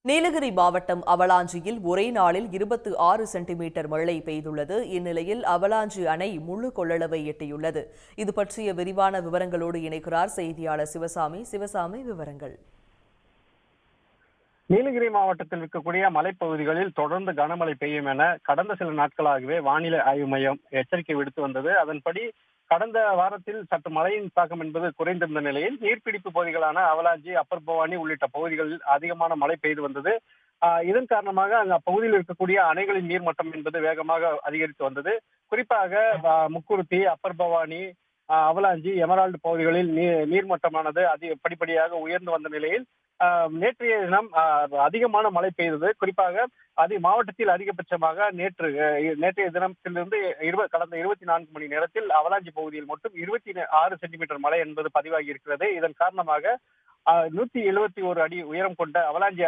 நீலகிரி மாவட்டம் அவலாஞ்சியில் ஒரே நாளில் 26 சென்டிமீட்டர் மழை பெய்துள்ளது. இந்நிலையில் அவலாஞ்சி அணை முழு கொள்ளளவை எட்டியுள்ளது. இது பற்றிய விரிவான விவரங்களோடு இணைக்கிறார் செய்தியாளர் சிவசாமி. சிவசாமி, விவரங்கள். நீலகிரி மாவட்டத்தில் இருக்கக்கூடிய மலைப்பகுதிகளில் தொடர்ந்து கனமழை பெய்யும் என கடந்த சில நாட்களாகவே வானிலை ஆய்வு மையம் எச்சரிக்கை விடுத்து வந்தது. அதன்படி கடந்த வாரத்தில் சற்று மழையின் தாக்கம் என்பது குறைந்திருந்த நிலையில் நீர்பிடிப்பு பகுதிகளான அவலாஞ்சி, அப்பர் பவானி உள்ளிட்ட பகுதிகளில் அதிகமான மழை பெய்து வந்தது. இதன் காரணமாக அங்கு அப்பகுதியில் இருக்கக்கூடிய அணைகளின் நீர்மட்டம் என்பது வேகமாக அதிகரித்து வந்தது. குறிப்பாக முக்குருத்தி, அப்பர் பவானி, அவலாஞ்சி, எமரால்டு பகுதிகளில் நீர்மட்டமானது படிப்படியாக உயர்ந்து வந்த நிலையில் நேற்றைய தினம் அதிகமான மழை பெய்தது. குறிப்பாக மாவட்டத்தில் அதிகபட்சமாக நேற்றைய தினத்திலிருந்து கடந்த 24 மணி நேரத்தில் அவலாஞ்சி பகுதியில் மட்டும் 26 சென்டிமீட்டர் மழை என்பது பதிவாகி இருக்கிறது. இதன் காரணமாக 171 அடி உயரம் கொண்ட அவலாஞ்சி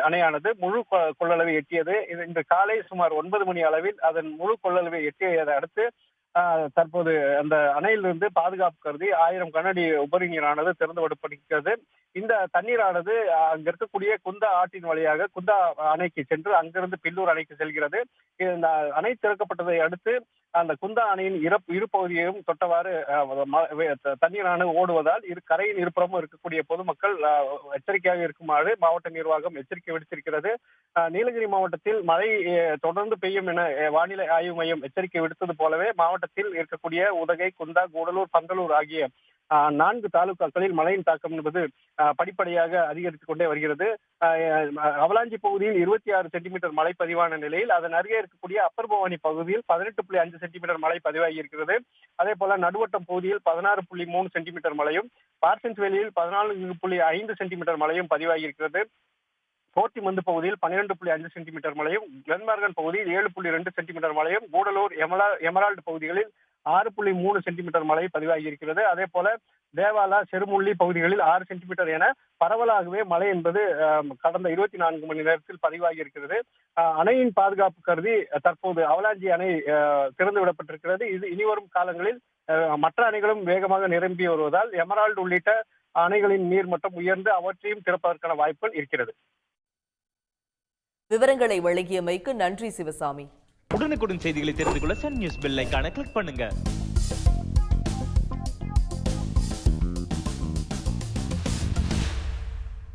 அணையானது முழு கொள்ளளவை எட்டியது. இன்று காலை சுமார் 9 மணி அளவில் அதன் முழு கொள்ளளவை எட்டியதை அடுத்து தற்போது அந்த அணையிலிருந்து பாதுகாப்பு கருதி 1000 கனஅடி உபரி நீரானது திறந்து விடப்படுகிறது. இந்த தண்ணீரானது அங்க இருக்கக்கூடிய குந்தா ஆற்றின் வழியாக குந்தா அணைக்கு சென்று அங்கிருந்து பில்லூர் அணைக்கு செல்கிறது. இந்த அணை திறக்கப்பட்டதை அடுத்து அந்த குந்தா அணையின் இரு பகுதியையும் தொட்டவாறு தண்ணீரானது ஓடுவதால் கரையின் இருபுறமும் இருக்கக்கூடிய பொதுமக்கள் எச்சரிக்கையாக இருக்குமாறு மாவட்ட நிர்வாகம் எச்சரிக்கை விடுத்திருக்கிறது. நீலகிரி மாவட்டத்தில் மழை தொடர்ந்து பெய்யும் என வானிலை ஆய்வு மையம் எச்சரிக்கை விடுத்தது போலவே மாவட்டத்தில் இருக்கக்கூடிய உதகை, குந்தா, கூடலூர், பந்தலூர் ஆகிய 4 தாலுகாக்களில் மழையின் தாக்கம் என்பது படிப்படியாக அதிகரித்துக் கொண்டே வருகிறது. அவலாஞ்சி பகுதியில் 26 சென்டிமீட்டர் மழை பதிவான நிலையில் அதன் அருகே இருக்கக்கூடிய அப்பர் பவானி பகுதியில் 18.5 சென்டிமீட்டர் மழை பதிவாகி இருக்கிறது. அதே போல நடுவட்டம் பகுதியில் 16.3 சென்டிமீட்டர் மழையும், பார்சன்ஸ் வேலியில் 14.5 சென்டிமீட்டர் மழையும் பதிவாகி இருக்கிறது. போர்ட்டிமந்து பகுதியில் 12.5 சென்டிமீட்டர் மழையும், கிளன்மார்கன் பகுதியில் 7.2 சென்டிமீட்டர் மழையும், கூடலூர், எமரால்டு பகுதிகளில் 6.3 சென்டிமீட்டர் மழை பதிவாகி இருக்கிறது. அதே போல தேவாலா, செருமுள்ளி பகுதிகளில் 6 சென்டிமீட்டர் என பரவலாகவே மழை என்பது கடந்த 24 மணி நேரத்தில் பதிவாகி இருக்கிறது. அணையின் பாதுகாப்பு கருதி தற்போது அவலாஞ்சி அணை திறந்து விடப்பட்டிருக்கிறது. இது இனிவரும் காலங்களில் மற்ற அணைகளும் வேகமாக நிரம்பி வருவதால் எமரால்டு உள்ளிட்ட அணைகளின் நீர்மட்டம் உயர்ந்து அவற்றையும் திறப்பதற்கான வாய்ப்புகள் இருக்கிறது. விவரங்களை வழங்கியமைக்கு நன்றி சிவசாமி. உடனுக்குடன் செய்திகளை தெரிந்து கொள்ள சன் நியூஸ் பெல் ஐகானை கிளிக் பண்ணுங்க.